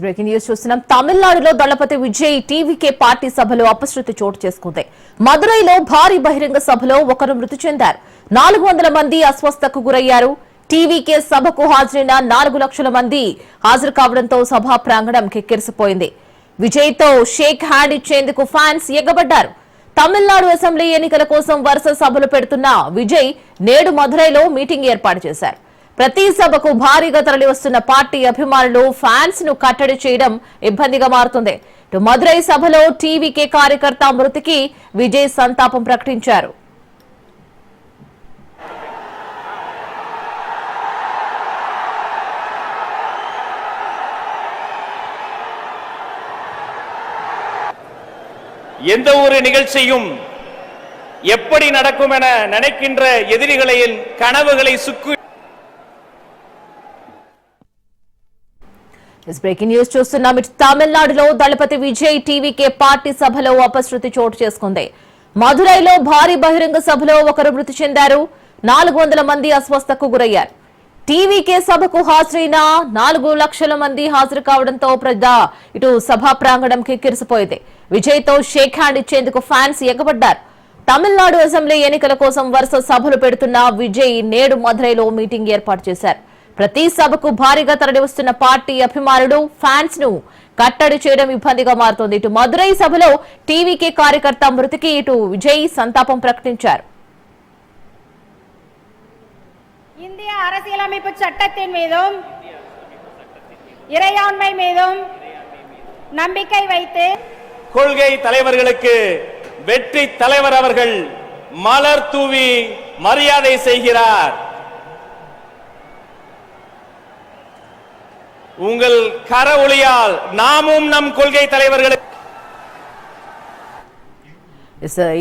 Breaking news చూస్తున్నాం. తమిళనాడులో దళపతి Vijay TVK party సభలో అపశృతి చోటు చేసుకుంది. మదురైలో భారీ బహిరంగ సభలో ఒకరు మృతి చెందారు. 400 మంది అస్వస్థకు గురయ్యారు. టీవీకే సభకు హాజరైన 4 లక్షల మంది హాజరు కావడంతో సభా ప్రాంగణం కిక్కిరిసిపోయింది. విజయ్ తో షేక్ హ్యాండ్ ఇచ్చేందుకు ఫ్యాన్స్ ఎగబడ్డారు. తమిళనాడు అసెంబ్లీ ఎన్నికల కోసం వరుస సభలు పెడుతున్న విజయ్ నేడు మదురైలో మీటింగ్ ఏర్పాటు చేశారు. ప్రతి సభకు భారీగా తరలి వస్తున్న పార్టీ అభిమానులు ఫ్యాన్స్ ను కట్టడి చేయడం ఇబ్బందిగా మారుతుంది. మదురై సభలో టీవీకే కార్యకర్త మృతికి విజయ్ సంతాపం ప్రకటించారు. எந்த ஒரு நிகழ்ச்சியும் எப்படி நடக்கும் என நினைக்கின்ற எதிரிகளின் கனவுகளை சுக்கு బ్రేకింగ్ న్యూస్ చూస్తున్నాం. తమిళనాడులో దళపతి విజయ్ టీవీకే పార్టీ సభలో అపశృతి చోటు చేసుకుంది. మదురైలో భారీ బహిరంగ సభలో ఒకరు మృతి చెందారు. 400 మంది అస్వస్థకు గురయ్యారు. టీవీకే సభకు హాజరైన 4 లక్షల మంది హాజరు కావడంతో ఇటు సభా ప్రాంగణం కిక్కిరిసిపోయింది. విజయ్ తో షేక్ హ్యాండ్ ఇచ్చేందుకు ఫ్యాన్స్ ఎగబడ్డారు. తమిళనాడు అసెంబ్లీ ఎన్నికల కోసం వరుస సభలు పెడుతున్న విజయ్ నేడు మదురైలో మీటింగ్ ఏర్పాటు చేశారు. ప్రతి సభకు భారీగా తరలివస్తున్న పార్టీ అభిమానులు ఫ్యాన్స్ ను కట్టడి చేయడం ఇబ్బందిగా మారుతోంది. ఇటు మదురై సభలో టీవీకే కార్యకర్త మృతికి ఇటు విజయ్ సంతాపం ప్రకటించారు. இந்திய அரசியலமைப்பு சட்டத்தின் மீதும் இறையாண்மை மீதும் நம்பிக்கை வைத்து கொள்கை தலைவர்களுக்கு வெற்றி தலைவர் அவர்கள் மலர் தூவி மரியாதை செய்கிறார். உங்கள் கரவொலியால் நாமும் நம் கொள்கை தலைவர்களுக்கு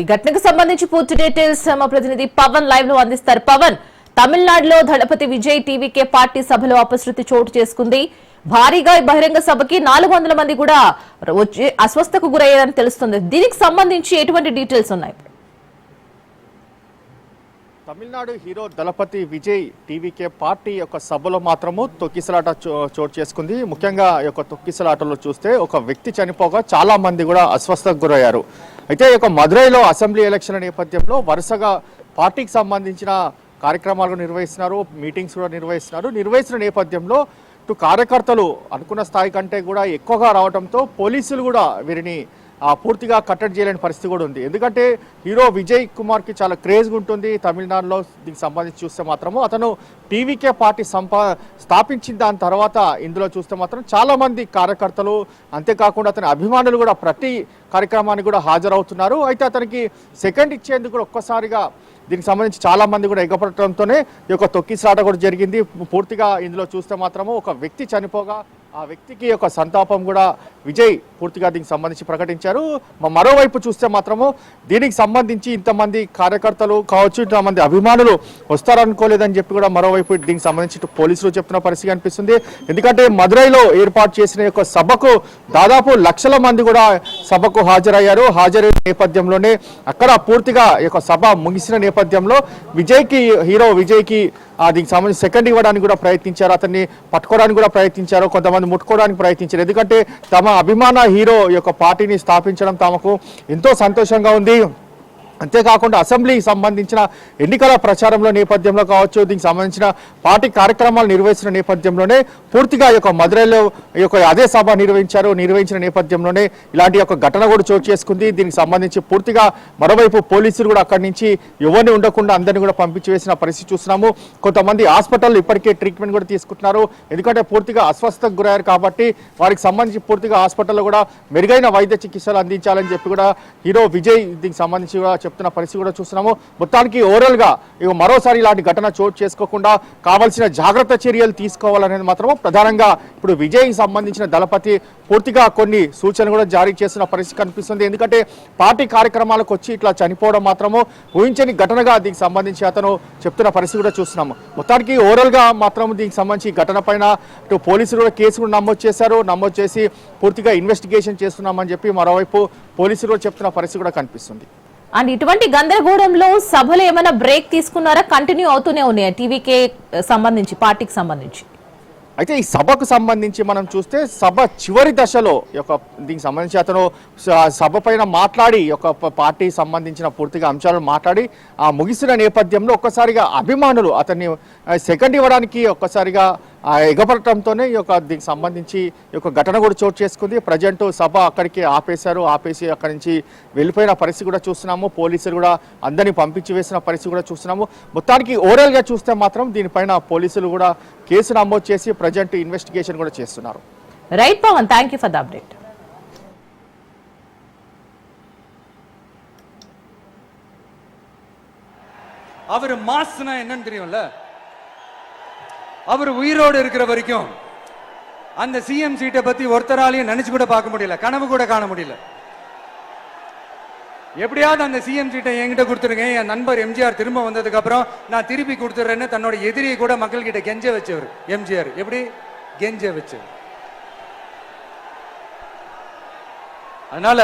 ఈ ఘటనకు సంబంధించి పూర్తి డీటెయిల్స్ మా ప్రతినిధి పవన్ లైవ్ లో అందిస్తారు. పవన్, తమిళనాడులో దళపతి విజయ్ టీవీకే పార్టీ సభలో అపశృతి చోటు చేసుకుంది. భారీగా బహిరంగ సభకి 400 మంది కూడా వచ్చి అస్వస్థకు గురయ్యారని తెలుస్తుంది. దీనికి సంబంధించి ఎటువంటి డీటెయిల్స్ ఉన్నాయి? తమిళనాడు హీరో దళపతి విజయ్ టీవీకే పార్టీ యొక్క సభలో మాత్రము తొక్కిసలాట చోటు చేసుకుంది. ముఖ్యంగా ఈ యొక్క తొక్కిసలాటలో చూస్తే ఒక వ్యక్తి చనిపోగా చాలా మంది కూడా అస్వస్థకు గురయ్యారు. అయితే ఈ యొక్క మదురైలో అసెంబ్లీ ఎలక్షన్ల నేపథ్యంలో వరుసగా పార్టీకి సంబంధించిన కార్యక్రమాలు నిర్వహిస్తున్నారు, మీటింగ్స్ కూడా నిర్వహిస్తున్న నేపథ్యంలో ఇటు కార్యకర్తలు అనుకున్న స్థాయి కంటే కూడా ఎక్కువగా రావడంతో పోలీసులు కూడా వీరిని పూర్తిగా కట్టడి చేయలేని పరిస్థితి కూడా ఉంది. ఎందుకంటే హీరో విజయ్ కుమార్కి చాలా క్రేజ్గా ఉంటుంది తమిళనాడులో. దీనికి సంబంధించి చూస్తే మాత్రము అతను టీవీకే పార్టీ స్థాపించిన దాని తర్వాత ఇందులో చూస్తే మాత్రం చాలామంది కార్యకర్తలు, అంతేకాకుండా అతని అభిమానులు కూడా ప్రతి కార్యక్రమానికి కూడా హాజరవుతున్నారు. అయితే అతనికి సెకండ్ ఇచ్చేందుకు కూడా ఒక్కసారిగా దీనికి సంబంధించి చాలా మంది కూడా ఎగపడటంతోనే ఈ యొక్క తొక్కిసలాట కూడా జరిగింది. పూర్తిగా ఇందులో చూస్తే మాత్రము ఒక వ్యక్తి చనిపోగా ఆ వ్యక్తికి యొక్క సంతాపం కూడా విజయ్ పూర్తిగా దీనికి సంబంధించి ప్రకటించారు. మరోవైపు చూస్తే మాత్రము దీనికి సంబంధించి ఇంతమంది కార్యకర్తలు కావచ్చు, ఇంతమంది అభిమానులు వస్తారనుకోలేదని చెప్పి కూడా మరోవైపు దీనికి సంబంధించి పోలీసులు చెప్తున్న పరిస్థితి అనిపిస్తుంది. ఎందుకంటే మదురైలో ఏర్పాటు చేసిన యొక్క సభకు దాదాపు లక్షల మంది కూడా సభకు హాజరయ్యారు. హాజరైన నేపథ్యంలోనే అక్కడ పూర్తిగా ఈ యొక్క సభ ముగిసిన నేపథ్యంలో హీరో విజయ్కి దీనికి సంబంధించి సెకండ్ ఇవ్వడానికి కూడా ప్రయత్నించారు, అతన్ని పట్టుకోవడానికి కూడా ప్రయత్నించారు, కొంతమంది ముట్టుకోవడానికి ప్రయత్నించారు. ఎందుకంటే తమ అభిమాన హీరో యొక్క పార్టీని స్థాపించడం తమకు ఎంతో సంతోషంగా ఉంది. అంతేకాకుండా అసెంబ్లీకి సంబంధించిన ఎన్నికల ప్రచారంలో నేపథ్యంలో కావచ్చు, దీనికి సంబంధించిన పార్టీ కార్యక్రమాలు నిర్వహిస్తున్న నేపథ్యంలోనే పూర్తిగా ఈ యొక్క మదురైలో ఈ యొక్క అదే సభ నిర్వహించిన నేపథ్యంలోనే ఇలాంటి యొక్క ఘటన కూడా చోటు చేసుకుంది. దీనికి సంబంధించి పూర్తిగా మరోవైపు పోలీసులు కూడా అక్కడి నుంచి ఎవరిని ఉండకుండా అందరినీ కూడా పంపించి వేసిన పరిస్థితి చూస్తున్నాము. కొంతమంది హాస్పిటల్ ఇప్పటికే ట్రీట్మెంట్ కూడా తీసుకుంటున్నారు. ఎందుకంటే పూర్తిగా అస్వస్థకు గురయ్యారు కాబట్టి వారికి సంబంధించి పూర్తిగా హాస్పిటల్లో కూడా మెరుగైన వైద్య చికిత్సలు అందించాలని చెప్పి కూడా హీరో విజయ్ దీనికి సంబంధించి కూడా చెప్తున్న పరిస్థితి కూడా చూస్తున్నాము. మొత్తానికి ఓవరాల్ గా మరోసారి ఇలాంటి ఘటన చోటు చేసుకోకుండా కావాల్సిన జాగ్రత్త చర్యలు తీసుకోవాలనేది మాత్రము ప్రధానంగా ఇప్పుడు విజయ్కి సంబంధించిన దళపతి పూర్తిగా కొన్ని సూచనలు కూడా జారీ చేస్తున్న పరిస్థితి కనిపిస్తుంది. ఎందుకంటే పార్టీ కార్యక్రమాలకు వచ్చి ఇట్లా చనిపోవడం మాత్రము ఊహించని ఘటనగా దీనికి సంబంధించి అతను చెప్తున్న పరిస్థితి కూడా చూస్తున్నాము. మొత్తానికి ఓవరాల్ గా మాత్రం దీనికి సంబంధించి ఘటన పైన ఇటు పోలీసులు కూడా కేసు కూడా నమోదు చేశారు. నమోదు చేసి పూర్తిగా ఇన్వెస్టిగేషన్ చేస్తున్నామని చెప్పి మరోవైపు పోలీసులు కూడా చెప్తున్న పరిస్థితి కూడా కనిపిస్తుంది. అండ్ ఇటువంటి గందరగోళంలో సభలు ఏమైనా బ్రేక్ తీసుకున్నారా? కంటిన్యూ అవుతూనే ఉన్నాయా టీవీకే సంబంధించి, పార్టీకి సంబంధించి? అయితే ఈ సభకు సంబంధించి మనం చూస్తే సభ చివరి దశలో దీనికి సంబంధించి అతను సభ పైన మాట్లాడి పార్టీ సంబంధించిన పూర్తిగా అంశాలను మాట్లాడి ముగిసిన నేపథ్యంలో ఒక్కసారిగా అభిమానులు అతన్ని సెకండ్ ఇవ్వడానికి ఒక్కసారిగా ఎగపడటంతోనే దీనికి సంబంధించి ఘటన కూడా చోటు చేసుకుంది. ప్రజెంట్ సభ అక్కడికి ఆపేసి అక్కడి నుంచి వెళ్ళిపోయిన పరిస్థితి కూడా చూస్తున్నాము. పోలీసులు కూడా అందరినీ పంపించి వేసిన పరిస్థితి కూడా చూస్తున్నాము. మొత్తానికి ఓవరాల్ గా చూస్తే మాత్రం దీనిపైన పోలీసులు కూడా కేసు నమోదు చేసి ప్రజెంట్ ఇన్వెస్టిగేషన్ కూడా చేస్తున్నారు. Right Pavan, thank you for the update. அவர் மாஸ்னா என்னன்னு தெரியும்ல, அவர் உயிரோடு இருக்கிற வரைக்கும் அந்த சிஎம் சீட்டை பத்தி ஒருத்தராலையும் நினைச்சு கூட பார்க்க முடியல, கனவு கூட காண முடியல. எப்படியாவது அந்த சிஎம் சீட்டை என்கிட்ட கொடுத்துருங்க, என் நண்பர் எம்ஜிஆர் திரும்ப வந்ததுக்கு அப்புறம் நான் திருப்பி கொடுத்துறேன்னு தன்னோட எதிரியை கூட மக்கள் கிட்ட கெஞ்ச வச்சவர் எம்ஜிஆர். எப்படி கெஞ்ச வச்சவர். அதனால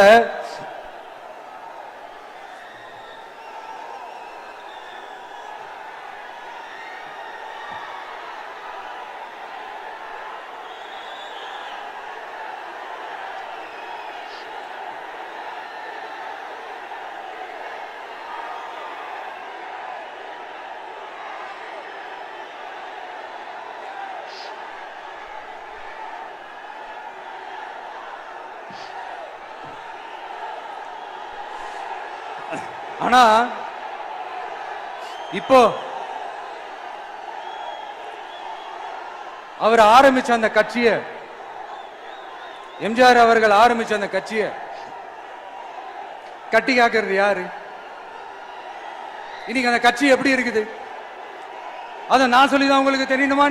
ஆனா இப்போ அவர் ஆரம்பிச்ச அந்த கட்சியை, எம்ஜிஆர் அவர்கள் ஆரம்பிச்ச அந்த கட்சியை கட்டி காக்கிறது யாரு? இன்னைக்கு அந்த கட்சி எப்படி இருக்குது அதை நான் சொல்லிதான் உங்களுக்கு தெரியணுமா?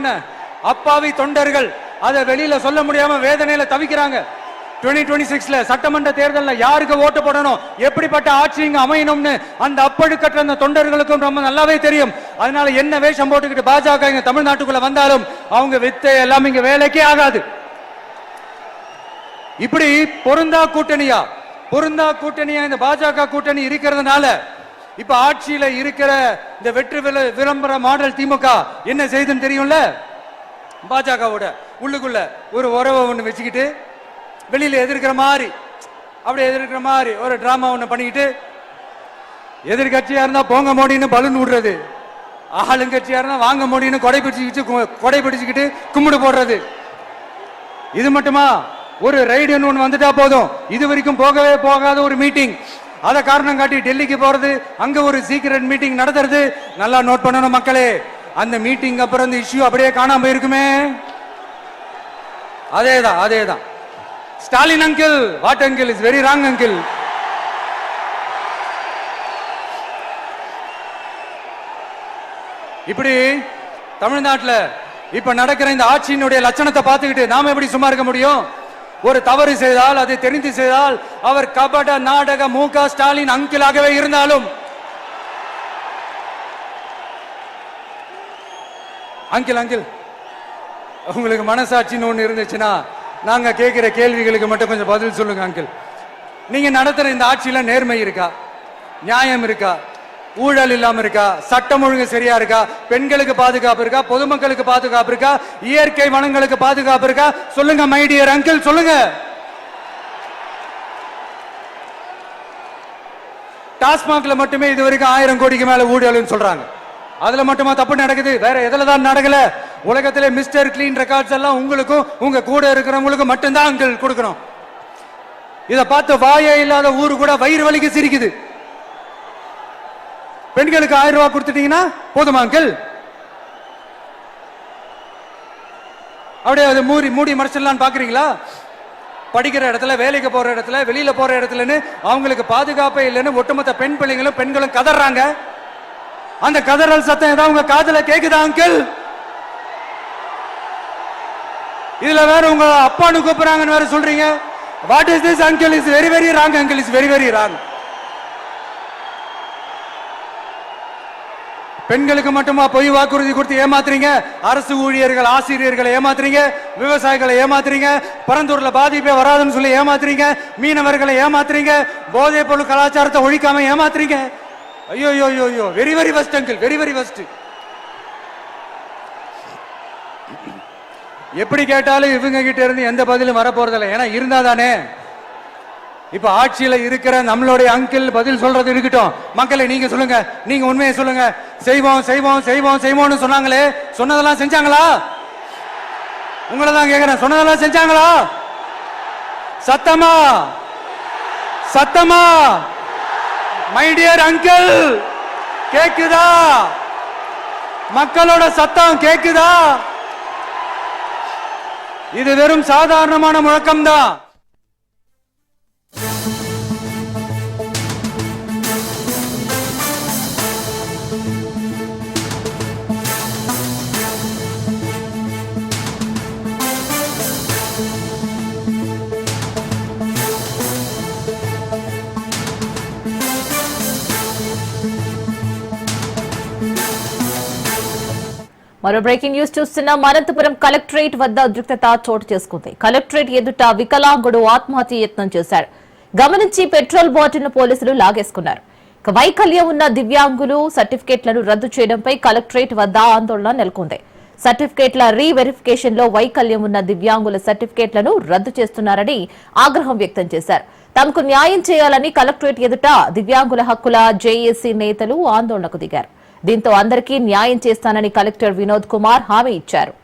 அப்பாவி தொண்டர்கள் அதை வெளியில சொல்ல முடியாம வேதனையில தவிக்கிறாங்க. 2026 சட்டமன்ற தேர்தலில் யாருக்கு ஓட்டு போடணும், எப்படிப்பட்ட ஆட்சி இங்க அமையணும்னு அந்த அப்பழுக்கற்ற அந்த தொண்டர்களுக்கும் ரொம்ப நல்லாவே தெரியும். அதனால என்ன வேஷம் போட்டுக்கிட்டு பாஜக இங்க தமிழ்நாட்டுக்குள்ள வந்தாலும் அவங்க வித்தை எல்லாம் இங்க வேலைக்கே ஆகாது. இப்படி பொருந்தா கூட்டணியா இந்த பாஜக கூட்டணி இருக்கிறதுனால இப்ப ஆட்சியில இருக்கிற இந்த வெற்றி விளம்பர மாடல் திமுக என்ன செய்துன்னு தெரியும்ல, பாஜகவோட உள்ளுக்குள்ள ஒரு உறவை ஒண்ணு வச்சுக்கிட்டு வெளியில எதிர்க்கிற மாதிரி ஒரு டிராமா ஒண்ணு பண்ணிக்கிட்டு, எதிர்கட்சியா இருந்தா போங்க மோடின்னு பலூன் விடுறது, ஆளுங்கட்சியா இருந்தா வாங்க மோடின்னு கொடை பிடிச்சுக்கிட்டு கும்பிடு போடுறது. இது மட்டுமா? ஒரு ரைடுன்னு ஒண்ணு வந்துட்டா போதும், இது வரைக்கும் போகவே போகாத ஒரு மீட்டிங், அதை காரணம் காட்டி டெல்லிக்கு போறது, அங்க ஒரு சீக்ரெட் மீட்டிங் நடத்துறது. நல்லா நோட் பண்ணணும் மக்களே, அந்த மீட்டிங் அப்புறம் இந்த இஷ்யூ அப்படியே காணாம போயிருக்குமே. அதேதான் Stalin uncle, what uncle is very wrong uncle. இப்படி தமிழ்நாட்டில் இப்ப நடக்கிற இந்த ஆட்சியினுடைய லட்சணத்தை பார்த்துக்கிட்டு நாம எப்படி சும்மா இருக்க முடியும்? ஒரு தவறு செய்தால், அதை தெரிந்து செய்தால், அவர் கபட நாடக மு.க. ஸ்டாலின் அங்கிளாகவே இருந்தாலும், அங்கிள் உங்களுக்கு மனசாட்சின்னு ஒண்ணு இருந்துச்சுன்னா நாங்க கேட்கிற கேள்விகளுக்கு மட்டும் கொஞ்சம் பதில் சொல்லுங்க அங்கிள். நீங்க நடத்துற இந்த ஆட்சியில நேர்மை இருக்கா, நியாயம் இருக்கா, ஊழல் இல்லாம இருக்கா, சட்டம் ஒழுங்கு சரியா இருக்கா, பெண்களுக்கு பாதுகாப்பு இருக்கா, பொதுமக்களுக்கு பாதுகாப்பு இருக்கா, இயற்கை வளங்களுக்கு பாதுகாப்பு இருக்கா? சொல்லுங்க மை டியர் அங்கிள், சொல்லுங்க. டாஸ்மாக்ல மட்டுமே இது வரைக்கும் 1000 கோடிக்கு மேல ஊழல்னு சொல்றாங்க. அதுல மட்டுமா தப்பு நடக்குது? வேற எதுல தான் நடக்கல? உலகத்திலே மிஸ்டர் கிளீன் ரெக்கார்ட்ஸ் எல்லாம் உங்களுக்கும் உங்க கூட இருக்கிறவங்களுக்கும் மட்டும்தான் அங்கிள் கொடுக்கணும். இத பார்த்து வாயே இல்லாத ஊரு கூட வயிறு வலிக்கு சிரிக்குது. பெண்களுக்கு 1000 ரூபாய் கொடுத்துட்டீங்கன்னா போதுமா அங்கிள்? அப்படியே அதை மூடி மறைச்சிடலான்னு பாக்குறீங்களா? படிக்கிற இடத்துல, வேலைக்கு போற இடத்துல, வெளியில போற இடத்துலன்னு அவங்களுக்கு பாதுகாப்பே இல்லைன்னு ஒட்டுமொத்த பெண் பிள்ளைங்களும் பெண்களும் கதறாங்க. அந்த கதறல் சத்தம் ஏதாவது உங்க காதுல கேக்குதா அங்கிள்? இதுல வேற உங்க அப்பான்னு கூப்பிடுறாங்கன்னு வேற சொல்றீங்க. What is this uncle? Is very very wrong uncle, is very very wrong. பெண்களுக்கு மட்டுமா பொய் வாக்குறுதி கொடுத்து ஏமாத்துறீங்க? அரசு ஊழியர்கள், ஆசிரியர்களை ஏமாத்துறீங்க, விவசாயிகளை ஏமாத்துறீங்க, பரந்தூர்ல பாதிப்பே வராதுன்னு சொல்லி ஏமாத்துறீங்க, மீனவர்களை ஏமாத்துறீங்க, போதைப் பொருள் கலாச்சாரத்தை ஒழிக்காம ஏமாத்துறீங்க. ஐயோ ஐயோ ஐயோ, very very வஸ்ட் uncle, very very வஸ்ட். எப்படி கேட்டாலும் இவங்க கிட்ட இருந்து எந்த பதிலும் வரப்போறதில்லை. ஏன்னா இருந்தா தானே. இப்ப ஆட்சியில இருக்கிற நம்மளுடைய அங்கிள் பதில் சொல்றது இருக்கட்டும். மக்களை நீங்க சொல்லுங்க, நீங்க உண்மையை சொல்லுங்க. செய்வோம் செய்வோம் செய்வோம் செய்வோம்னு சொன்னாங்களே, சொன்னதெல்லாம் செஞ்சாங்களா? உங்களை தான் கேக்குறேன், சொன்னதெல்லாம் செஞ்சாங்களா? சத்தமா சத்தமா மை டியர் அங்கிள், கேக்குதா? மக்களோட சத்தம் கேக்குதா? இது வெறும் சாதாரணமான முழக்கம் தான். మరో బ్రేకింగ్ న్యూస్ చూస్తున్నాం. అనంతపురం కలెక్టరేట్ వద్ద ఉద్రిక్తత చోటు చేసుకుంది. కలెక్టరేట్ ఎదుట వికలాంగుడు ఆత్మహత్య యత్నం చేశాడు. గమనించి పెట్రోల్ బాటిల్ను పోలీసులు లాగేసుకున్నారు. వైకల్యం ఉన్న దివ్యాంగులు సర్టిఫికేట్లను రద్దు చేయడంపై కలెక్టరేట్ వద్ద ఆందోళన నెలకొంది. సర్టిఫికేట్ల రీవెరిఫికేషన్ లో వైకల్యం ఉన్న దివ్యాంగుల సర్టిఫికేట్లను రద్దు చేస్తున్నారని ఆగ్రహం వ్యక్తం చేశారు. తమకు న్యాయం చేయాలని కలెక్టరేట్ ఎదుట దివ్యాంగుల హక్కుల జేఏసీ నేతలు ఆందోళనకు దిగారు. దీంతో అందరికీ న్యాయం చేస్తానని కలెక్టర్ వినోద్ కుమార్ హామీ ఇచ్చారు.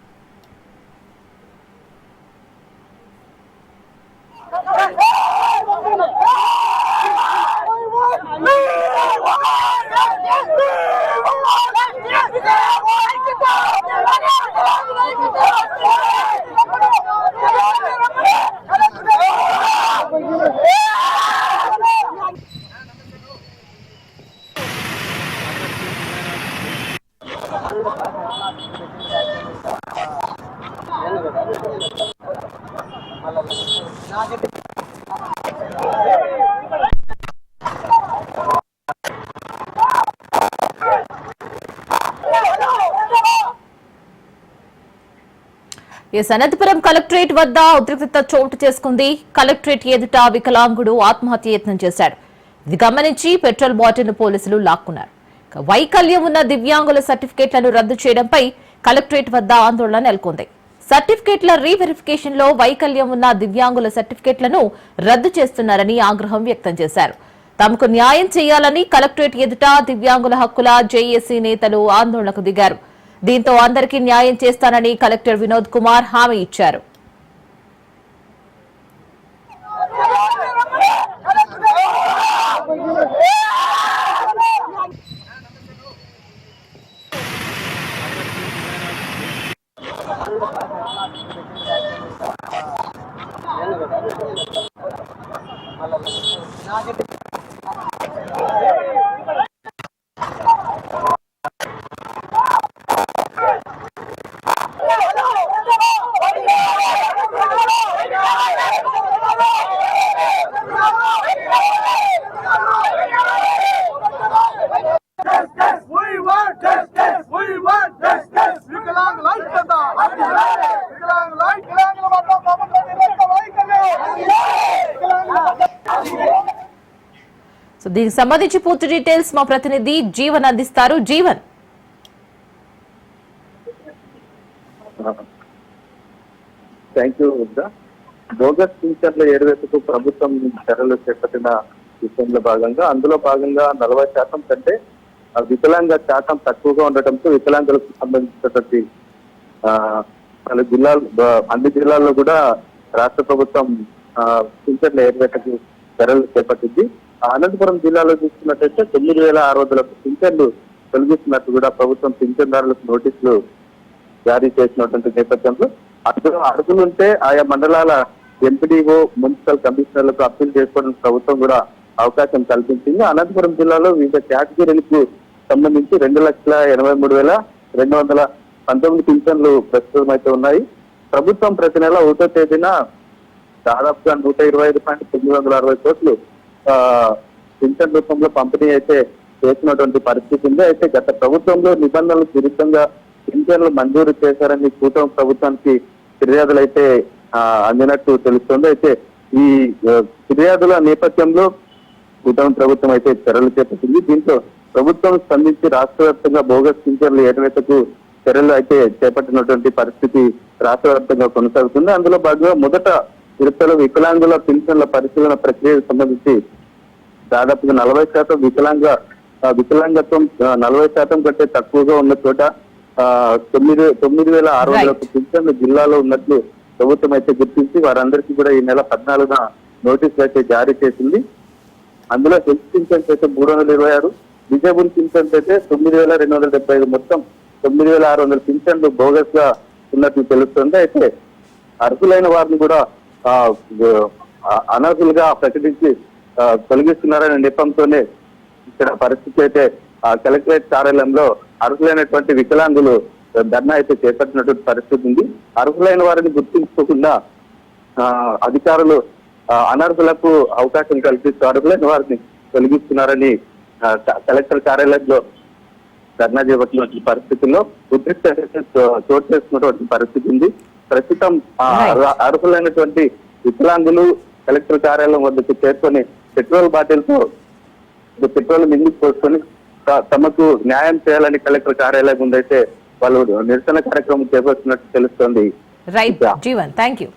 అనంతపురం కలెక్టరేట్ వద్ద ఉద్రిక్తత చోటు చేసుకుంది. కలెక్టరేట్ ఎదుట వికలాంగుడు ఆత్మహత్య యత్నం చేశాడు. ఇది గమనించి పెట్రోల్ బాటిల్ పోలీసులు లాక్కున్నారు. వైకల్యం ఉన్న దివ్యాంగుల సర్టిఫికేట్లను రద్దు చేయడంపై కలెక్టరేట్ వద్ద ఆందోళన నెలకొంది. సర్టిఫికేట్ల రీవెరిఫికేషన్ లో వైకల్యం ఉన్న దివ్యాంగుల సర్టిఫికేట్లను రద్దు చేస్తున్నారని ఆగ్రహం వ్యక్తం చేశారు. తమకు న్యాయం చేయాలని కలెక్టరేట్ ఎదుట దివ్యాంగుల హక్కుల జేఏసీ నేతలు ఆందోళనకు దిగారు. దీంతో అందరికీ న్యాయం చేస్తానని కలెక్టర్ వినోద్ కుమార్ హామీ ఇచ్చారు. సో దీనికి సంబంధించి పూర్తి డీటెయిల్స్ మా ప్రతినిధి జీవన్ అందిస్తారు. Jeevan, thank you. బోగస్ పింఛన్ల ఏరువేతకు ప్రభుత్వం చర్యలు చేపట్టిన విషయంలో భాగంగా అందులో భాగంగా 40% కంటే వికలాంగ శాతం తక్కువగా ఉండటంతో వికలాంగులకు సంబంధించినటువంటి పలు జిల్లాలు, అన్ని జిల్లాల్లో కూడా రాష్ట్ర ప్రభుత్వం పింఛన్ల ఏరువేతకు చర్యలు చేపట్టింది. అనంతపురం జిల్లాలో చూసుకున్నట్టయితే 9,600 పింఛన్లు తొలగిస్తున్నట్టు కూడా ప్రభుత్వం పింఛన్దారులకు నోటీసులు జారీ చేసినటువంటి నేపథ్యంలో అందులో అర్హులుంటే ఆయా మండలాల ఎంపీడీఓ మున్సిపల్ కమిషనర్లకు అప్పీల్ చేసుకోవడానికి ప్రభుత్వం కూడా అవకాశం కల్పించింది. అనంతపురం జిల్లాలో వివిధ కేటగిరీలకు సంబంధించి 2,83,219 పింఛన్లు ప్రస్తుతం అయితే ఉన్నాయి. ప్రభుత్వం ప్రతి నెల 1వ తేదీన దాదాపుగా 125.960 కోట్లు పింఛన్ రూపంలో పంపిణీ అయితే చేసినటువంటి పరిస్థితి ఉంది. అయితే గత ప్రభుత్వంలో నిబంధనలకు విరుద్ధంగా పింఛన్లు మంజూరు చేశారని కూటమి ప్రభుత్వానికి ఫిర్యాదులు అయితే అందినట్టు తెలుస్తోంది. అయితే ఈ ఫిర్యాదుల నేపథ్యంలో కూటమి ప్రభుత్వం అయితే చర్యలు చేపట్టింది. దీంతో ప్రభుత్వం స్పందించి రాష్ట్ర వ్యాప్తంగా బోగస్ పింఛన్లు ఏటవేతకు చర్యలు అయితే చేపట్టినటువంటి పరిస్థితి రాష్ట్ర వ్యాప్తంగా కొనసాగుతుంది. అందులో భాగంగా మొదట విడతలో వికలాంగుల పింఛన్ల పరిశీలన ప్రక్రియకు సంబంధించి దాదాపుగా 40% వికలాంగత్వం 40% కంటే తక్కువగా ఉన్న చోట 9,600 పింఛన్లు జిల్లాలో ఉన్నట్లు ప్రభుత్వం అయితే గుర్తించి వారందరికీ కూడా ఈ నెల 14న నోటీసులు అయితే జారీ చేసింది. అందులో హెల్త్ పింఛన్స్ అయితే 326, డిజేబుల్ పింఛన్స్ అయితే 9,275, మొత్తం 9,600 పింఛన్లు బోగస్ గా ఉన్నట్లు తెలుస్తుంది. అయితే అర్హులైన వారిని కూడా అనర్హులుగా ప్రకటించి తొలగిస్తున్నారనే నెపంతోనే ఇక్కడ పరిస్థితి అయితే కలెక్టరేట్ కార్యాలయంలో అర్హులైనటువంటి వికలాంగులు ధర్నా అయితే చేపట్టినటువంటి పరిస్థితి ఉంది. అర్హులైన వారిని గుర్తించుకోకుండా అధికారులు అనర్హులకు అవకాశం కల్పిస్తూ అర్హులైన వారిని తొలగిస్తున్నారని కలెక్టర్ కార్యాలయంలో ధర్నా చేపట్టినటువంటి పరిస్థితుల్లో ఉద్రిక్త చోటు చేసుకున్నటువంటి పరిస్థితి ఉంది. ప్రస్తుతం అర్హులైనటువంటి వికలాంగులు కలెక్టర్ కార్యాలయం వద్దకు చేరుకొని పెట్రోల్ బాటిల్తో పెట్రోల్ మింగికి పోసుకొని తమకు న్యాయం చేయాలని కలెక్టర్ కార్యాలయం ముందైతే వాళ్ళు నిరసన కార్యక్రమం చేపడుతున్నట్టు తెలుస్తోంది. Right Jeevan, thank you.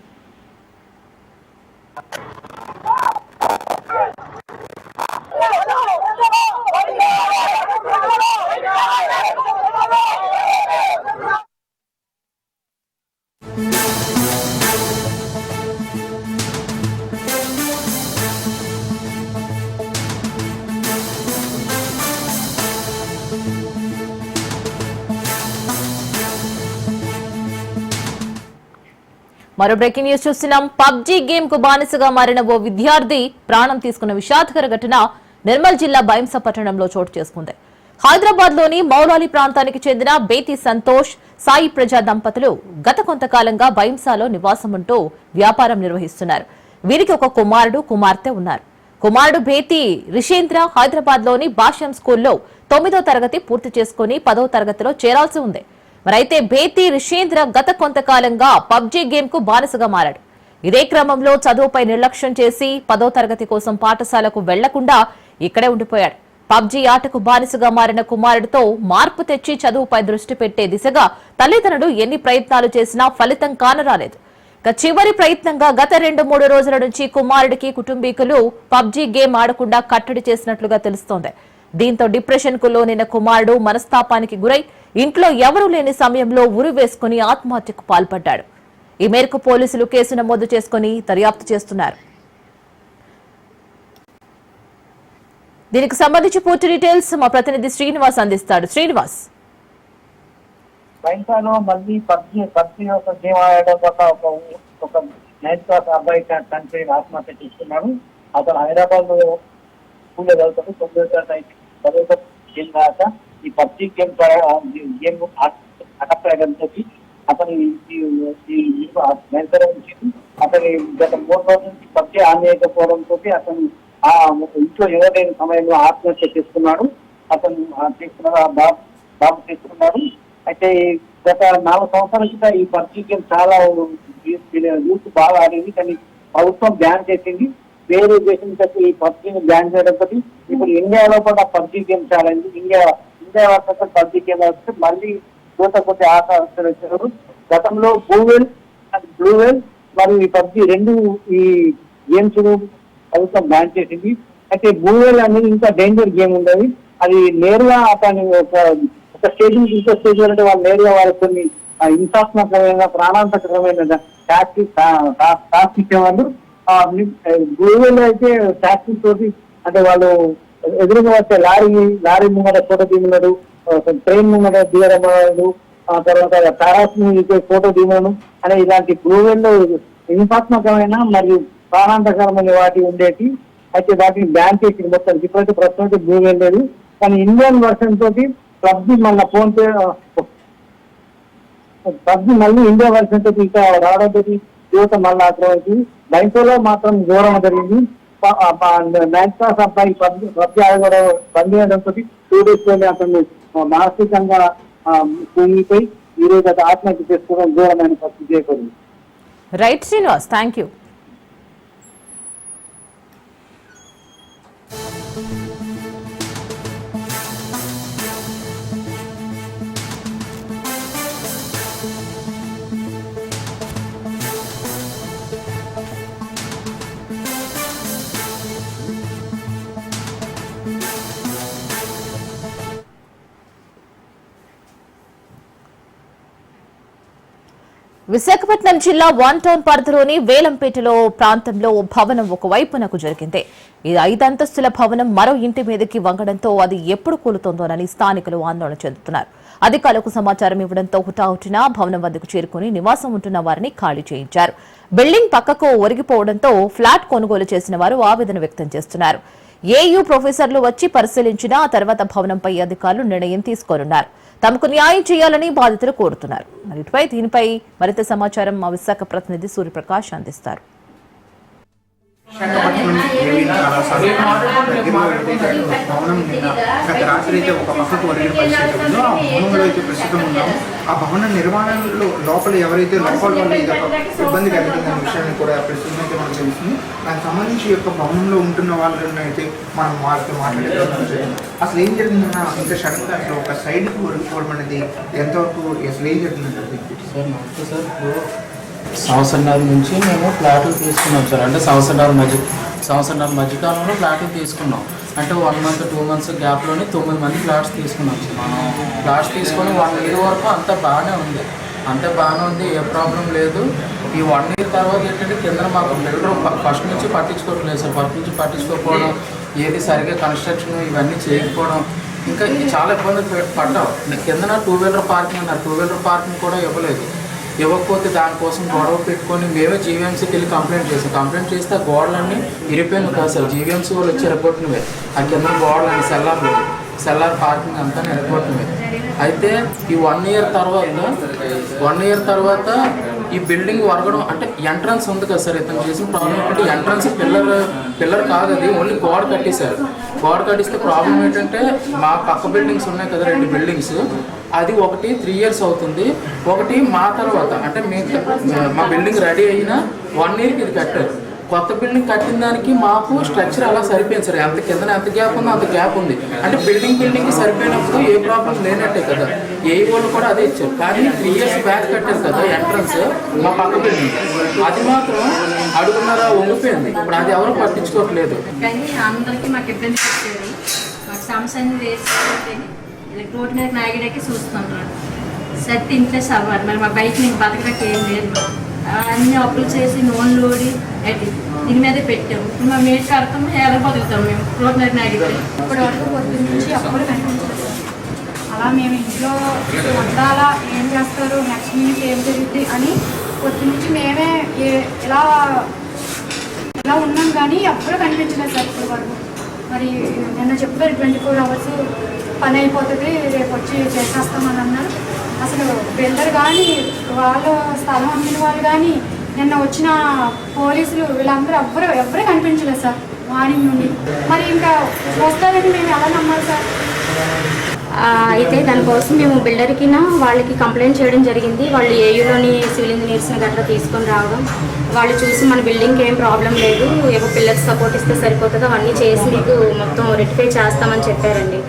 మరో బ్రేకింగ్ న్యూస్ చూస్తున్నాం. పబ్జీ గేమ్ కు బానిసగా మారిన ఓ విద్యార్థి ప్రాణం తీసుకున్న విషాదకర ఘటన నిర్మల్ జిల్లా బైంస పట్టణంలో చోటు చేసుకుంది. హైదరాబాద్ లోని మౌలాలి ప్రాంతానికి చెందిన బేతి సంతోష్, సాయి ప్రజా దంపతులు గత కొంతకాలంగా బైంసాలో నివాసం ఉంటూ వ్యాపారం నిర్వహిస్తున్నారు. వీరికి ఒక కుమారుడు, కుమార్తె ఉన్నారు. కుమారుడు బేతి రిషేంద్ర హైదరాబాద్ లోని భాష్యం స్కూల్లో 9వ తరగతి పూర్తి చేసుకుని 10వ తరగతిలో చేరాల్సి ఉంది. మరైతే బేతి రిషేంద్ర గత కొంతకాలంగా పబ్జీ గేమ్ కు బానిసగా మారాడు. ఇదే క్రమంలో చదువుపై నిర్లక్ష్యం చేసి 10వ తరగతి కోసం పాఠశాలకు వెళ్లకుండా ఇక్కడే ఉండిపోయాడు. పబ్జీ ఆటకు బానిసగా మారిన కుమారుడితో మార్పు తెచ్చి చదువుపై దృష్టి పెట్టే దిశగా తల్లిదండ్రులు ఎన్ని ప్రయత్నాలు చేసినా ఫలితం కానరాలేదు. చివరి ప్రయత్నంగా గత 2-3 రోజుల నుంచి కుమారుడికి కుటుంబీకులు పబ్జీ గేమ్ ఆడకుండా కట్టడి చేసినట్లుగా తెలుస్తోంది. దీంతో డిప్రెషన్ కు లోనైన కుమారుడు మనస్తాపానికి గురై ఇంట్లో ఎవరూ లేని సమయంలో ఉరి వేసుకుని ఆత్మహత్యకు పాల్పడ్డాడు. ఈ మేరకు పోలీసులు కేసు నమోదు చేసుకుని దర్యాప్తు చేస్తున్నారు. దీనికి సంబంధించి పూర్తి డీటెయిల్స్ మా ప్రతినిధి శ్రీనివాస్ అందిస్తాడు. శ్రీనివాస్, బైంసాలో మళ్ళీ పబ్జీ ఒక గేమ్ ఆడడం ఒక 9th క్లాస్ అబ్బాయి చనిపోయి ఆత్మహత్య చేసుకున్నాడు. అతను హైదరాబాద్ లో స్కూల్లో చదువుతాడు. 9వ తరగతి గేమ్ తర్వాత ఈ పబ్జీ గేమ్ అడప్ట్ అయ్యడంతో అతను అతని గత 3 రోజుల నుంచి పబ్జీ ఆన్ చేయకపోవడంతో అతను ఆ ఇంట్లో ఎవరైన సమయంలో ఆత్మహత్య చేసుకున్నాడు. అతను బాబు చేసుకున్నాడు. అయితే గత 4 సంవత్సరాల క్రితం ఈ పబ్జీ గేమ్ చాలా యూత్ బాగా ఆడేది, కానీ ప్రభుత్వం బ్యాన్ చేసింది. వేరే దేశం నుంచి ఈ పబ్జీని బ్యాన్ చేయడంతో ఇప్పుడు ఇండియాలో కూడా పబ్జీ గేమ్ చాలా ఇండియా వర్షంతో పబ్జీ గేమ్ వస్తే మళ్ళీ కొద్ది ఆశ వచ్చారు. గతంలో బ్లూవెల్ మరియు ఈ పబ్జీ రెండు ఈ గేమ్స్ ప్రభుత్వం బ్యాన్ చేసింది. అయితే బ్లూవెల్ అనేది ఇంకా డేంజర్ గేమ్ ఉండేది. అది నేరుగా అతని ఒక స్టేజ్ నుంచి ఇంకో స్టేజ్ అంటే వాళ్ళు నేరుగా వాళ్ళ కొన్ని హింసాత్మకమైన ప్రాణాంతకరమైన టాస్క్ ఇచ్చేవాళ్ళు. బ్లూవెల్ అయితే టాక్సీ తోటి అంటే వాళ్ళు ఎదురుగా వచ్చే లారీ ముంగట ఫోటో దిగున్నాడు, ట్రైన్ ముంగట దిగడం, ఆ తర్వాత టారాస్ ఫోటో దిగను అనే ఇలాంటి బ్లూవెల్ హింసాత్మకమైన మరియు ప్రాణాంతకరమైన వాటి ఉండేటి. అయితే వాటిని బ్యాన్ చేసి మొత్తం ఇప్పుడైతే ప్రస్తుతం బ్లూవెల్ లేదు. కానీ ఇండియన్ వర్షన్ తోటి పబ్జి మళ్ళీ ఫోన్ పే పబ్జి మళ్ళీ ఇండియా వర్షన్ తోటి ఇంకా రావడంతో యువత మళ్ళీ ఆక్రమించి బయటలో మాత్రం ఘోరం జరిగింది. 9th క్లాస్ అబ్బాయి పబ్జి ఆడడం బంద్ చేయడంతో 2 days లోనే అతను మానసికంగా కుంగిపోయి ఈ రోజు అతను ఆత్మహత్య చేసుకోవడం ఘోరమైన పరిస్థితి ఏర్పడింది. Right Srinivas, thank you. Visakhapatnam జిల్లా 1 టౌన్ పరిధిలోని వేలంపేటలో ప్రాంతంలో భవనం ఒకవైపునకు జరిగింది. ఈ 5 అంతస్తుల భవనం మరో ఇంటి మీదకి వంగడంతో అది ఎప్పుడు కూలుతోందోనని స్థానికులు ఆందోళన చెందుతున్నారు. అధికారులకు సమాచారం ఇవ్వడంతో హుటాహుటిన భవనం వద్దకు చేరుకుని నివాసం ఉంటున్న వారిని ఖాళీ చేయించారు. బిల్డింగ్ పక్కకు ఒరిగిపోవడంతో ఫ్లాట్ కొనుగోలు చేసిన వారు ఆవేదన వ్యక్తం చేస్తున్నారు. ఏయూ ప్రొఫెసర్లు వచ్చి పరిశీలించిన ఆ తర్వాత భవనంపై అధికారులు నిర్ణయం తీసుకోనున్నారు. తమకు న్యాయం చేయాలని బాధితులు కోరుతున్నారు. మరి దీనిపై మరింత సమాచారం మా విశాఖ ప్రతినిధి సూర్యప్రకాష్ అందిస్తారు. విశాఖపట్నం భవనం నిన్న గత రాత్రి అయితే ఒక పక్కకు ఒరిగిన పరిస్థితి ఉందో ఆ భవనంలో అయితే ప్రస్తుతం ఉన్నాము. ఆ భవన నిర్మాణంలో లోపల ఎవరైతే లోపల వల్ల ఇబ్బంది కలిగిందనే విషయాన్ని కూడా ప్రస్తుతం అయితే మనకు తెలుస్తుంది. దానికి సంబంధించి యొక్క భవనంలో ఉంటున్న వాళ్ళని అయితే మనం వాళ్ళతో మాట్లాడే అసలు ఏం జరిగిందన్న ఇంకా సడన్గా అసలు ఒక సైడ్కి ఒరిగిపోవడం అనేది ఎంతవరకు అసలు ఏం జరిగిందంటే సార్ నమస్తే సార్. ఇప్పుడు సంవత్సరాల నుంచి మేము ఫ్లాట్లు తీసుకున్నాం సార్. అంటే సంవత్సరాల మధ్యకాలంలో ఫ్లాట్లు తీసుకున్నాం. అంటే 1 month 2 months గ్యాప్లోనే 9 మంది ఫ్లాట్స్ తీసుకున్నాం సార్. మనం ఫ్లాట్స్ తీసుకొని 1 year వరకు అంతా బాగానే ఉంది, ఏ ప్రాబ్లం లేదు. ఈ 1 year తర్వాత ఏంటంటే కింద మాకు బిల్డర్ ఫస్ట్ నుంచి పట్టించుకోవట్లేదు సార్. ఫస్ట్ నుంచి పట్టించుకోకపోవడం, ఏది సరిగ్గా కన్స్ట్రక్షన్ ఇవన్నీ చేయకపోవడం, ఇంకా చాలా ఇబ్బంది పడ్డాం. కిందన 2-wheeler పార్కింగ్ అన్నారు, 2-wheeler పార్కింగ్ కూడా ఇవ్వకపోతే దానికోసం గొడవ పెట్టుకొని మేమే జీవీఎంసీకి వెళ్ళి కంప్లైంట్ చేస్తే ఆ గోడలన్నీ ఇరిపోయినాయి కాదు సార్. జీవీఎంసీ వాళ్ళు వచ్చి ఎరగొట్టినవే. ఆ కింద గోడలన్నీ సెల్లార్ పార్కింగ్ అంతా ఎరగొట్టినవే. అయితే ఈ 1 year తర్వాత ఈ బిల్డింగ్ వరగడం అంటే ఎంట్రన్స్ ఉంది కదా సార్. ఇతను చేసిన ప్రాబ్లం ఏంటంటే ఎంట్రన్స్ పిల్లర్ కాదు, అది ఓన్లీ గోడ కట్టేశారు. గోడ కట్టిస్తే ప్రాబ్లం ఏంటంటే మా పక్క బిల్డింగ్స్ ఉన్నాయి కదా, 2 బిల్డింగ్స్, అది ఒకటి 3 years అవుతుంది, ఒకటి మా తర్వాత అంటే మా బిల్డింగ్ రెడీ అయినా 1 yearకి ఇది కట్టారు. కొత్త బిల్డింగ్ కట్టిన దానికి మాకు స్ట్రక్చర్ అలా సరిపోయింది సార్. ఎంత కింద ఎంత గ్యాప్ ఉందో అంత గ్యాప్ ఉంది. అంటే బిల్డింగ్కి సరిపోయినప్పుడు ఏ ప్రాబ్లం లేనట్టే కదా. ఏ వాళ్ళు కూడా అదే ఇచ్చారు. కానీ 3 years బ్యాక్ కట్టారు కదా ఎంట్రన్స్ మా పక్క బిల్డింగ్, అది మాత్రం అడుగున్నారా వంగిపోయింది. ఇప్పుడు అది ఎవరు పట్టించుకోవట్లేదు. కానీ అందరికీ మాకు ఇబ్బంది పెట్టేది. మాకు సమస్యని వేసి రోడ్డు మీద నాయకుడికి చూస్తున్నాడు. సెట్ ఇంట్రెస్ట్ అవ్వాలి. మరి మా బయట నీకు బతకడానికి ఏం లేదు. అన్ని అప్పులు చేసి లోన్లు ఓడి దీని మీదే పెట్టాము. ఇప్పుడు మేము ఏంటి కడతాం, ఎలా బతుకుతాం మేము రోడ్డు మీద నాయకుడి. ఇప్పటి వరకు పొద్దు నుంచి అప్పుడు కనిపించలేదు. అలా మేము ఇంట్లో వండాలా, ఏం చేస్తారు, నెక్స్ట్ మినిట్ ఏం జరుగుద్ది అని పొద్దు నుంచి మేమే ఇలా ఉన్నాం. కానీ అప్పుడు కనిపించలేదు సార్ ఇప్పటి వరకు. మరి నిన్న చెప్పారు 24 hours పని అయిపోతుంది, రేపు వచ్చి చేసేస్తామని అన్నారు. అసలు బిల్డర్ కానీ వాళ్ళు స్థలం అమ్మిన వాళ్ళు కానీ నిన్న వచ్చిన పోలీసులు వీళ్ళందరూ ఎవరూ కనిపించలేదు సార్ మార్నింగ్ నుండి. మరి ఇంకా వస్తారని మేము ఎలా నమ్మాలి సార్? అయితే దానికోసం మేము బిల్డర్కి వాళ్ళకి కంప్లైంట్ చేయడం జరిగింది. వాళ్ళు ఏయూలోని సివిల్ ఇంజనీర్స్ని గట్రా తీసుకొని రావడం, వాళ్ళు చూసి మన బిల్డింగ్కి ఏం ప్రాబ్లం లేదు, ఏవో పిల్లర్స్ సపోర్ట్ ఇస్తే సరిపోతుంది, అవన్నీ చేసి మీకు మొత్తం రెక్టిఫై చేస్తామని చెప్పారండి.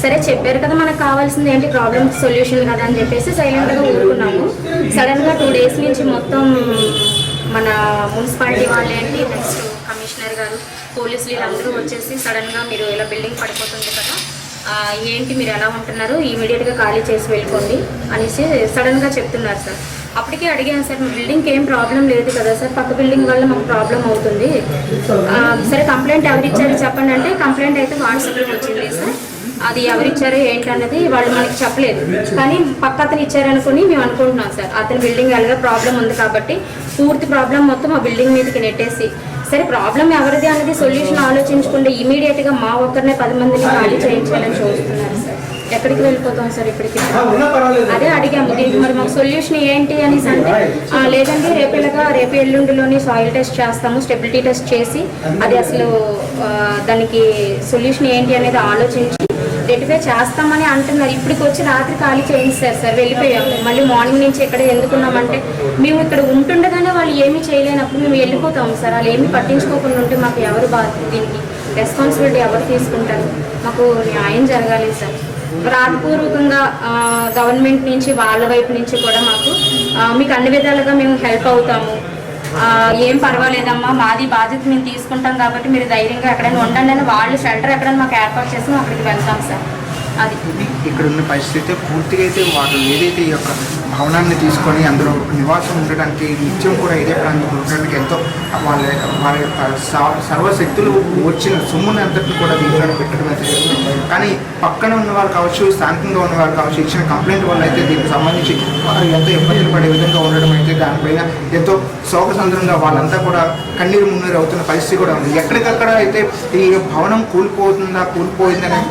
సరే చెప్పారు కదా, మనకు కావాల్సింది ఏంటి ప్రాబ్లమ్ సొల్యూషన్ కదా అని చెప్పేసి సైలెంట్గా ఊరుకున్నాము. సడన్గా 2 days నుంచి మొత్తం మన మున్సిపాలిటీ వాళ్ళు ఏంటి, నెక్స్ట్ కమిషనర్ గారు, పోలీసులు వీళ్ళందరూ వచ్చేసి సడన్గా మీరు ఇలా బిల్డింగ్ పడిపోతుంది కదా, ఏంటి మీరు ఎలా ఉంటున్నారు, ఇమీడియట్గా ఖాళీ చేసి వెళ్ళిపోండి అనేసి సడన్గా చెప్తున్నారు సార్. అప్పటికే అడిగాను సార్, బిల్డింగ్కి ఏం ప్రాబ్లం లేదు కదా సార్, పక్క బిల్డింగ్ వల్ల మాకు ప్రాబ్లం అవుతుంది, సరే కంప్లైంట్ ఎవరు ఇచ్చారో చెప్పండి అంటే కంప్లైంట్ అయితే వాట్సాప్లో వచ్చింది సార్. అది ఎవరిచ్చారో ఏంటన్నది వాళ్ళు మనకి చెప్పలేదు. కానీ పక్క అతను ఇచ్చారనుకుని మేము అనుకుంటున్నాం సార్. అతని బిల్డింగ్ ఎలాగో ప్రాబ్లం ఉంది కాబట్టి పూర్తి ప్రాబ్లం మొత్తం ఆ బిల్డింగ్ మీదకి నెట్టేసి, సరే ప్రాబ్లం ఎవరిది అనేది సొల్యూషన్ ఆలోచించకుండా ఇమీడియట్గా మా ఒక్కరినే 10 మందిని ఖాళీ చేయించాలని చూస్తున్నారు సార్. ఎక్కడికి వెళ్ళిపోతాం సార్ ఇప్పటికి? అదే అడిగాము, దీనికి మరి మాకు సొల్యూషన్ ఏంటి అనేసి అంటే, లేదండి రేపు ఎల్లుండిలోని సాయిల్ టెస్ట్ చేస్తాము, స్టెబిలిటీ టెస్ట్ చేసి అది అసలు దానికి సొల్యూషన్ ఏంటి అనేది ఆలోచించి రెటిఫై చేస్తామని అంటున్నారు. ఇప్పటికి వచ్చి రాత్రి ఖాళీ చేయించారు సార్, వెళ్ళిపోయాము. మళ్ళీ మార్నింగ్ నుంచి ఇక్కడ ఎందుకున్నామంటే మేము ఇక్కడ ఉంటుండగానే వాళ్ళు ఏమీ చేయలేనప్పుడు మేము వెళ్ళిపోతాము సార్. వాళ్ళు ఏమీ పట్టించుకోకుండా ఉంటే మాకు ఎవరు దీనికి రెస్పాన్సిబిలిటీ ఎవరు తీసుకుంటారు? మాకు న్యాయం జరగాలి సార్. రాతపూర్వకంగా గవర్నమెంట్ నుంచి వాళ్ళ వైపు నుంచి కూడా మాకు మీకు అన్ని విధాలుగా మేము హెల్ప్ అవుతాము, ఏం పర్వాలేదమ్మా, మాది బాధ్యత మేము తీసుకుంటాం కాబట్టి మీరు ధైర్యంగా ఎక్కడైనా ఉండండి అని వాళ్ళు షెల్టర్ ఎక్కడైనా మాకు ఏర్పాటు చేసి అక్కడికి వెళ్తాం సార్. అది ఇక్కడ ఉన్న పరిస్థితి పూర్తిగా అయితే వాళ్ళు ఏదైతే ఈ యొక్క భవనాన్ని తీసుకొని అందులో నివాసం ఉండడానికి నిత్యం కూడా ఇదే ప్రాంతంలో ఉండడానికి ఎంతో వాళ్ళ యొక్క సర్వశక్తులు వచ్చిన సొమ్ముని అంతటిని కూడా దీంట్లో పెట్టడం అయితే జరుగుతుంది. కానీ పక్కన ఉన్న వాళ్ళు కావచ్చు, స్థానికంగా ఉన్న వాళ్ళు కావచ్చు, ఇచ్చిన కంప్లైంట్ వల్ల అయితే దీనికి సంబంధించి వారు ఎంతో ఇబ్బందులు పడే విధంగా ఉండడం అయితే దానిపైన ఎంతో శోకసంద్రంగా వాళ్ళంతా కూడా కన్నీరు మున్నీరు అవుతున్న పరిస్థితి కూడా ఉంది. ఎక్కడికక్కడ అయితే ఈ భవనం కూలిపోయిందనే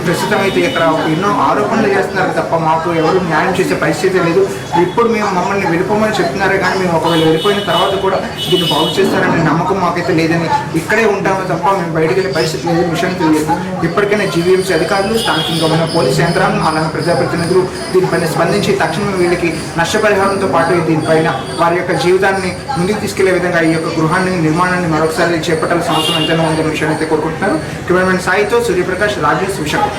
ప్రస్తుతం అయితే ఇక్కడ ఎన్నో ఆరోపణలు చేస్తున్నారు తప్ప మాకు ఎవరు న్యాయం చేసే పరిస్థితి లేదు. ఇప్పుడు మేము మమ్మల్ని వెళ్ళిపోమని చెప్తున్నారే కానీ మేము ఒకవేళ వెళ్ళిపోయిన తర్వాత కూడా దీన్ని బాగు చేస్తారనే నమ్మకం మాకైతే లేదని ఇక్కడే ఉంటామో తప్ప మేము బయటకు వెళ్ళే పరిస్థితి లేదని విషయం తెలియదు. ఇప్పటికైనా జీవీఎంసీ అధికారులు, స్థానికంగా ఉన్న పోలీస్ యంత్రాంగం, అలాగే ప్రజాప్రతినిధులు దీనిపైన స్పందించి తక్షణమే వీళ్ళకి నష్టపరిహారంతో పాటు దీనిపైన వారి యొక్క జీవితాన్ని ముందుకు తీసుకెళ్లే విధంగా ఈ యొక్క గృహాన్ని నిర్మాణాన్ని మరొకసారి చేపట్టాల్సిన అవసరం ఎంతైనా ఉందనే విషయాన్ని అయితే కోరుకుంటున్నారు. కెమెరామెన్ సాయితో సూర్యప్రకాష్, రాజేష్, విశాఖ.